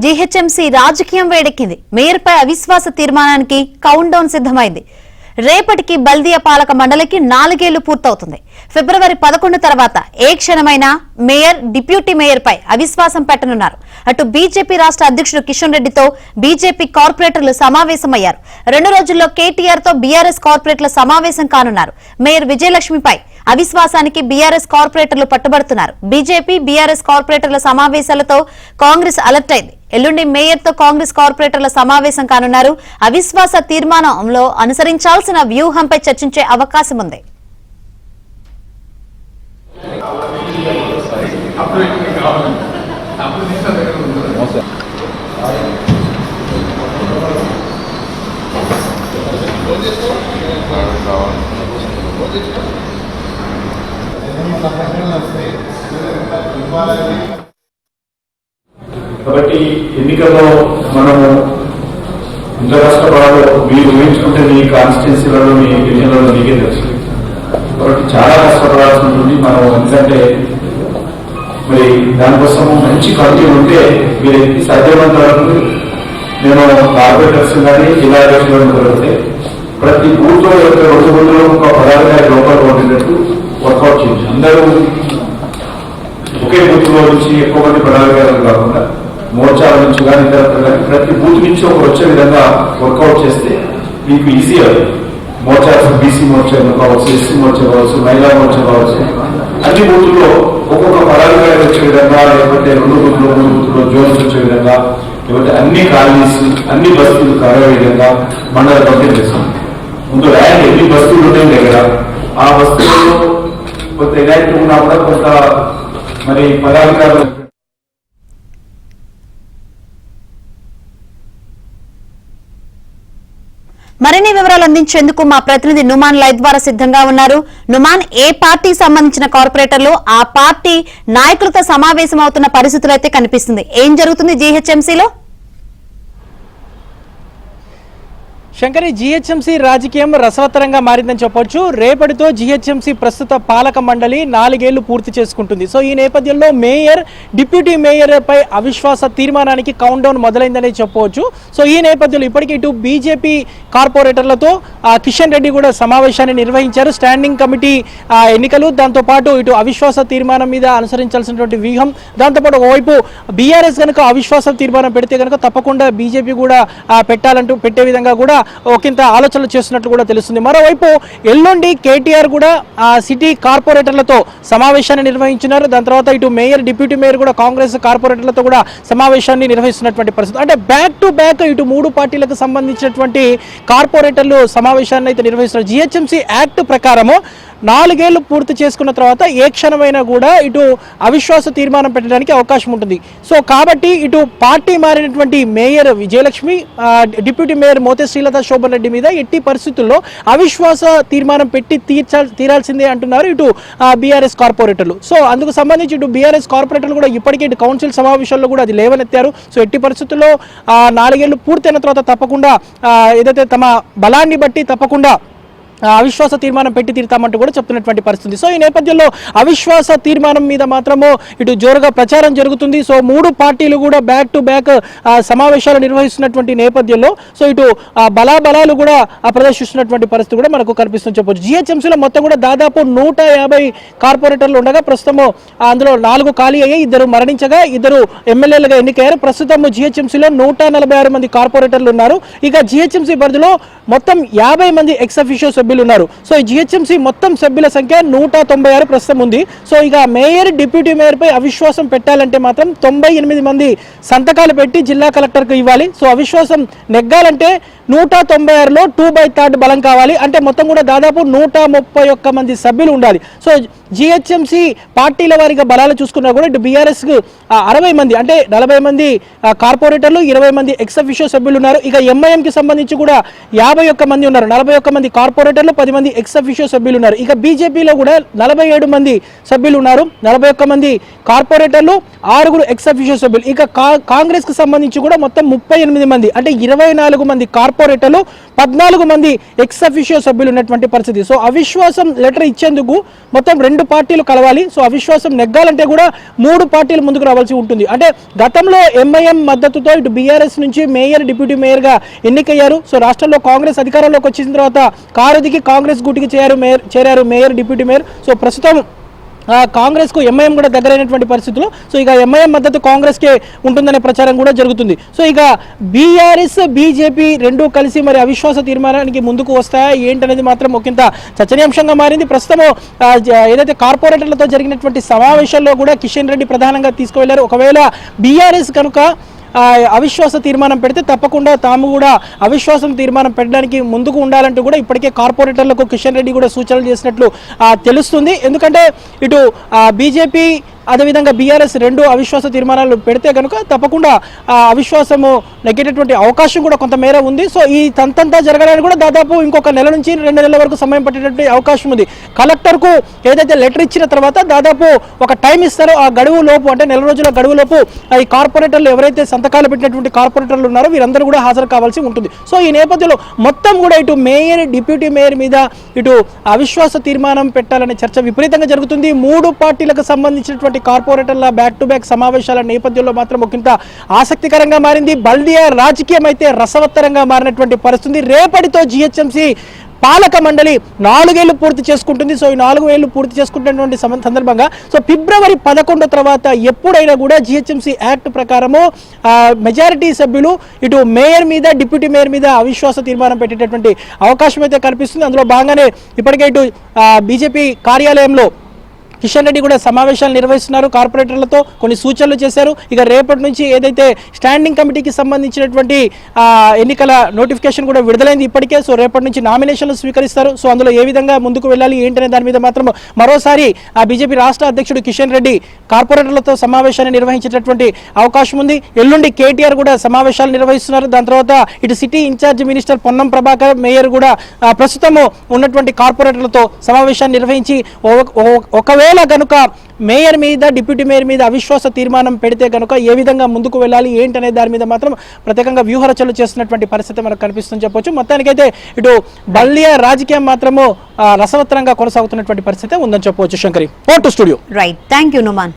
GHMC రాజకీయం వేడెక్కింది. మేయర్పై అవిశ్వాస తీర్మానానికి కౌంట్ డౌన్ సిద్ధమైంది. రేపటికి బల్దియా పాలక మండలికి 4 ఏళ్లు పూర్తవుతుంది. ఫిబ్రవరి 11 తర్వాత ఏ క్షణమైనా మేయర్, డిప్యూటీ మేయర్పై అవిశ్వాసం పెట్టనున్నారు. అటు బీజేపీ రాష్ట్ర అధ్యక్షుడు కిషన్ రెడ్డితో బీజేపీ కార్పొరేటర్లు సమావేశమయ్యారు. 2 రోజుల్లో కేటీఆర్ తో బీఆర్ఎస్ కార్పొరేటర్ల సమావేశం కానున్నారు. మేయర్ విజయలక్ష్మిపై అవిశ్వాసానికి బీఆర్ఎస్ కార్పొరేటర్లు పట్టుబడుతున్నారు. బీజేపీ, బీఆర్ఎస్ కార్పొరేటర్ల సమావేశాలతో కాంగ్రెస్ అలర్ట్ అయింది. ఎల్లుండి మేయర్ తో కాంగ్రెస్ కార్పొరేటర్ల సమావేశం కానున్నారు. అవిశ్వాస తీర్మానంలో అనుసరించాల్సిన వ్యూహంపై చర్చించే అవకాశం ఉంది. కాబట్టి ఎన్నికల్లో మనము ఇంత కష్టపడాలో మీరు ఊహించుకుంటే మీ కాన్స్టిట్యున్సీలలో మీ డివిజన్లలో మీకే తెలుసు. కాబట్టి చాలా కష్టపడాల్సి ఉంటుంది మనం. ఎందుకంటే మరి దానికోసం మంచి కమిటీ ఉంటే మీరు సాధ్యమైనంత వరకు నేను కార్పొరేటర్స్ కానీ జిల్లా అధ్యక్షులను కలిగితే ప్రతి బూత్ లో 2 బూత్లో ఒక పదాధికారి లోపల ఉండేటట్టు వర్కౌట్ చేయండి. అందరూ ఒకే బూత్ లో నుంచి ఎక్కువ మంది పదాధికారులు కాకుండా మోర్చాల నుంచి కానీ ఇతర ప్రతి బూత్ నుంచి ఒకరు వచ్చే విధంగా వర్కౌట్ చేస్తే మీకు ఈజీ అవుతుంది. మోర్చా బీసీ మోర్చా కావచ్చు, ఎస్సీ మోర్చా కావచ్చు, మహిళా మోర్చా కావచ్చు, అన్ని బూతుల్లో ఒక్కొక్క పదాధికారి వచ్చే విధంగా, లేకపోతే 2 బూత్లో 3 బూత్లో జోన్స్ వచ్చే విధంగా, లేకపోతే అన్ని కాలనీస్ అన్ని బస్తీలు కలగే విధంగా మండల కమిటీ చేస్తుంది. ముందు ర్యాంక్ ఎన్ని బస్తీలు ఉన్నాయి దగ్గర, ఆ బస్తీల్లో కొంత ఎలాంటి ఉన్నా కూడా కొంత మరి పదాధికారులు. మరిన్ని వివరాలు అందించేందుకు మా ప్రతినిధి నుమాన్ లైవ్ ద్వారా సిద్ధంగా ఉన్నారు. నుమాన్, ఏ పార్టీ సంబంధించిన కార్పొరేటర్లు ఆ పార్టీ నాయకులతో సమావేశం అవుతున్న పరిస్థితులు అయితే కనిపిస్తుంది. ఏం జరుగుతుంది జీహెచ్ఎంసీలో? శంకరి, జీహెచ్ఎంసీ రాజకీయం రసవత్తరంగా మారిందని చెప్పొచ్చు. రేపటితో జీహెచ్ఎంసీ ప్రస్తుత పాలక మండలి 4 ఏళ్లు పూర్తి చేసుకుంటుంది. సో ఈ నేపథ్యంలో మేయర్, డిప్యూటీ మేయర్ పై అవిశ్వాస తీర్మానానికి కౌంట్ డౌన్ మొదలైందని చెప్పవచ్చు. సో ఈ నేపథ్యంలో ఇప్పటికీ ఇటు బీజేపీ కార్పొరేటర్లతో కిషన్ రెడ్డి కూడా సమావేశాన్ని నిర్వహించారు. స్టాండింగ్ కమిటీ ఎన్నికలు, దాంతోపాటు ఇటు అవిశ్వాస తీర్మానం మీద అనుసరించాల్సినటువంటి వ్యూహం, దాంతోపాటు ఒకవైపు బీఆర్ఎస్ కనుక అవిశ్వాస తీర్మానం పెడితే కనుక తప్పకుండా బీజేపీ కూడా పెట్టే విధంగా కూడా ఒకంత ఆలోచనలు చేస్తున్నట్లు కూడా తెలుస్తుంది. మరోవైపు ఎల్లుండి కేటీఆర్ కూడా సిటీ కార్పొరేటర్లతో సమావేశాన్ని నిర్వహించినారు. దాని తర్వాత ఇటు మేయర్, డిప్యూటీ మేయర్ కూడా కాంగ్రెస్ కార్పొరేటర్లతో కూడా సమావేశాన్ని నిర్వహిస్తున్నటువంటి పరిస్థితి. అంటే బ్యాక్ టు బ్యాక్ ఇటు 3 పార్టీలకు సంబంధించినటువంటి కార్పొరేటర్లు సమావేశాన్ని అయితే నిర్వహిస్తున్నారు. జీహెచ్ఎంసీ యాక్ట్ ప్రకారము 4 ఏళ్లు పూర్తి చేసుకున్న తర్వాత ఏ క్షణమైనా కూడా ఇటు అవిశ్వాస తీర్మానం పెట్టడానికి అవకాశం ఉంటుంది. సో కాబట్టి ఇటు పార్టీ మారినటువంటి mayor Vijayalakshmi, deputy mayor Mothe Srilatha Shobhan Reddy మీద ఎట్టి పరిస్థితుల్లో అవిశ్వాస తీర్మానం పెట్టి తీరాల్సిందే అంటున్నారు ఇటు బీఆర్ఎస్ కార్పొరేటర్లు. సో అందుకు సంబంధించి ఇటు బీఆర్ఎస్ కార్పొరేటర్లు కూడా ఇప్పటికే ఇటు కౌన్సిల్ సమావేశాల్లో కూడా అది లేవనెత్తారు. సో ఎట్టి పరిస్థితుల్లో 4 ఏళ్లు పూర్తయిన తర్వాత తప్పకుండా ఏదైతే తమ బలాన్ని బట్టి తప్పకుండా అవిశ్వాస తీర్మానం పెట్టి తీరుతామంటూ కూడా చెప్తున్నటువంటి పరిస్థితి. సో ఈ నేపథ్యంలో అవిశ్వాస తీర్మానం మీద మాత్రము ఇటు జోరుగా ప్రచారం జరుగుతుంది. సో 3 పార్టీలు కూడా బ్యాక్ టు బ్యాక్ సమావేశాలు నిర్వహిస్తున్నటువంటి నేపథ్యంలో సో ఇటు బలాలు కూడా ప్రదర్శిస్తున్నటువంటి పరిస్థితి కూడా మనకు కనిపిస్తుంది చెప్పొచ్చు. జీహెచ్ఎంసీలో మొత్తం కూడా దాదాపు 150 కార్పొరేటర్లు ఉండగా ప్రస్తుతము అందులో 4 ఖాళీ అయ్యాయి, 2 మరణించగా 2 ఎమ్మెల్యేలుగా ఎన్నికయ్యారు. ప్రస్తుతం జీహెచ్ఎంసీలో 146 మంది కార్పొరేటర్లు ఉన్నారు. ఇక జీహెచ్ఎంసీ పరిధిలో మొత్తం 50 మంది ఎక్స్ అఫీషియో సభ్యులు ఉన్నారు. సో ఈ జీహెచ్ఎంసీ మొత్తం సభ్యుల సంఖ్య 196 ప్రస్తుతం ఉంది. సో ఇక మేయర్, డిప్యూటీ మేయర్ పై అవిశ్వాసం పెట్టాలంటే మాత్రం 98 మంది సంతకాలు పెట్టి జిల్లా కలెక్టర్కు ఇవ్వాలి. సో అవిశ్వాసం నెగ్గాలంటే 196లో 2/3 బలం కావాలి. అంటే మొత్తం కూడా దాదాపు 131 మంది సభ్యులు ఉండాలి. సో జీహెచ్ఎంసీ పార్టీల వారిగా బలాలు చూసుకున్నా కూడా ఇటు బీఆర్ఎస్ 60 మంది, అంటే 40 మంది కార్పొరేటర్లు, 20 మంది ఎక్స్ అఫీషియో సభ్యులు ఉన్నారు. ఇక ఎంఐఎంకి సంబంధించి కూడా 51 మంది ఉన్నారు. 41 మంది కార్పొరేటర్లు, 10 మంది ఎక్స్ అఫీషియో సభ్యులు ఉన్నారు. ఇక బీజేపీలో కూడా 47 మంది సభ్యులు ఉన్నారు. 41 మంది కార్పొరేటర్లు, 6 ఎక్స్ అఫీషియో సభ్యులు. ఇక కాంగ్రెస్ కు సంబంధించి కూడా మొత్తం 38 మంది, అంటే 24 మంది కార్పొరేటర్లు, 14 మంది ఎక్స్ అఫీషియో సభ్యులు ఉన్నటువంటి పరిస్థితి. సో అవిశ్వాసం లెటర్ ఇచ్చేందుకు మొత్తం 2 రెండు పార్టీలు కలవాలి. సో అవిశ్వాసం నెగ్గాలంటే కూడా 3 పార్టీలు ముందుకు రావాల్సి ఉంటుంది. అంటే గతంలో ఎంఐఎం మద్దతుతో ఇటు బీఆర్ఎస్ నుంచి మేయర్ డిప్యూటీ మేయర్గా ఎన్నికయ్యారు. సో రాష్ట్రంలో కాంగ్రెస్ అధికారంలోకి వచ్చిన తర్వాత కారు దిగి కాంగ్రెస్ గూటికి చేరారు మేయర్ డిప్యూటీ మేయర్. సో ప్రస్తుతం కాంగ్రెస్ కు ఎంఐఎం కూడా దగ్గరైనటువంటి పరిస్థితుల్లో సో ఇక ఎంఐఎం మద్దతు కాంగ్రెస్ కే ఉంటుందనే ప్రచారం కూడా జరుగుతుంది. సో ఇక బీఆర్ఎస్ బీజేపీ రెండూ కలిసి మరి అవిశ్వాస తీర్మానానికి ముందుకు వస్తాయా ఏంటనేది మాత్రం ఒకంత చర్చనీయాంశంగా మారింది. ప్రస్తుతం ఏదైతే కార్పొరేటర్లతో జరిగినటువంటి సమావేశాల్లో కూడా కిషన్ రెడ్డి ప్రధానంగా తీసుకువెళ్లారు. ఒకవేళ బీఆర్ఎస్ కనుక అవిశ్వాస తీర్మానం పెడితే తప్పకుండా తాము కూడా అవిశ్వాసం తీర్మానం పెట్టడానికి ముందుకు ఉండాలంటూ కూడా ఇప్పటికే కార్పొరేటర్లకు కిషన్ రెడ్డి కూడా సూచనలు చేసినట్లు తెలుస్తుంది. ఎందుకంటే ఇటు బీజేపీ అదేవిధంగా బీఆర్ఎస్ రెండు అవిశ్వాస తీర్మానాలు పెడితే కనుక తప్పకుండా అవిశ్వాసము నెగ్గేటటువంటి అవకాశం కూడా కొంతమేర ఉంది. సో ఈ తంతంతా జరగడానికి కూడా దాదాపు ఇంకొక నెల నుంచి 2 నెలల వరకు సమయం పట్టేటువంటి అవకాశం ఉంది. కలెక్టర్కు ఏదైతే లెటర్ ఇచ్చిన తర్వాత దాదాపు ఒక టైం ఇస్తారో ఆ గడువు లోపు అంటే నెల రోజుల గడువు లోపు ఈ కార్పొరేటర్లు ఎవరైతే సంతకాలు పెట్టినటువంటి కార్పొరేటర్లు ఉన్నారో వీరందరూ కూడా హాజరు కావాల్సి ఉంటుంది. సో ఈ నేపథ్యంలో మొత్తం కూడా ఇటు మేయర్ డిప్యూటీ మేయర్ మీద ఇటు అవిశ్వాస తీర్మానం పెట్టాలనే చర్చ విపరీతంగా జరుగుతుంది. 3 పార్టీలకు సంబంధించినటువంటి కార్పొరేటర్ల బ్యాక్ టు బ్యాక్ సమావేశాల నేపథ్యంలో మాత్రం ఒకంత ఆసక్తికరంగా మారింది. బల్దియా రాజకీయం అయితే రసవత్తరంగా మారినటువంటి పరిస్థితి. రేపటితో జిహెచ్ఎంసీ పాలక మండలి 4 ఏళ్లు పూర్తి చేసుకుంటుంది. సో ఈ 4 ఏళ్లు పూర్తి చేసుకుంటున్నటువంటి సందర్భంగా సో ఫిబ్రవరి 11 తర్వాత ఎప్పుడైనా కూడా జిహెచ్ఎంసీ యాక్ట్ ప్రకారము మెజారిటీ సభ్యులు ఇటు మేయర్ మీద డిప్యూటీ మేయర్ మీద అవిశ్వాస తీర్మానం పెట్టేటటువంటి అవకాశం అయితే కనిపిస్తుంది. అందులో భాగంగానే ఇప్పటికే ఇటు బీజేపీ కార్యాలయంలో కిషన్ రెడ్డి కూడా సమావేశాలు నిర్వహిస్తున్నారు. కార్పొరేటర్లతో కొన్ని సూచనలు చేశారు. ఇక రేపటి నుంచి ఏదైతే స్టాండింగ్ కమిటీకి సంబంధించినటువంటి ఎన్నికల నోటిఫికేషన్ కూడా విడుదలైంది ఇప్పటికే. సో రేపటి నుంచి నామినేషన్లు స్వీకరిస్తారు. సో అందులో ఏ విధంగా ముందుకు వెళ్ళాలి ఏంటనే దాని మీద మాత్రం మరోసారి బీజేపీ రాష్ట్ర అధ్యక్షుడు కిషన్ రెడ్డి కార్పొరేటర్లతో సమావేశాన్ని నిర్వహించేటటువంటి అవకాశం ఉంది. ఎల్లుండి కేటీఆర్ కూడా సమావేశాలు నిర్వహిస్తున్నారు. దాని తర్వాత ఇటు city incharge minister Ponnam Prabhakar mayor కూడా ప్రస్తుతము ఉన్నటువంటి కార్పొరేటర్లతో సమావేశాన్ని నిర్వహించి ఒకవేళ కనుక మేయర్ మీద డిప్యూటీ మేయర్ మీద అవిశ్వాస తీర్మానం పెడితే కనుక ఏ విధంగా ముందుకు వెళ్ళాలి ఏంటనే దాని మీద మాత్రం ప్రత్యేకంగా వ్యూహరచనలు చేస్తున్నటువంటి పరిస్థితి మనకు కనిపిస్తుందని చెప్పొచ్చు. మొత్తానికైతే ఇటు బల్దియా రాజకీయం మాత్రము రసవత్తరంగా కొనసాగుతున్నటువంటి పరిస్థితి ఉందని చెప్పవచ్చు. Shankari, port studio. Right, thank you Numan.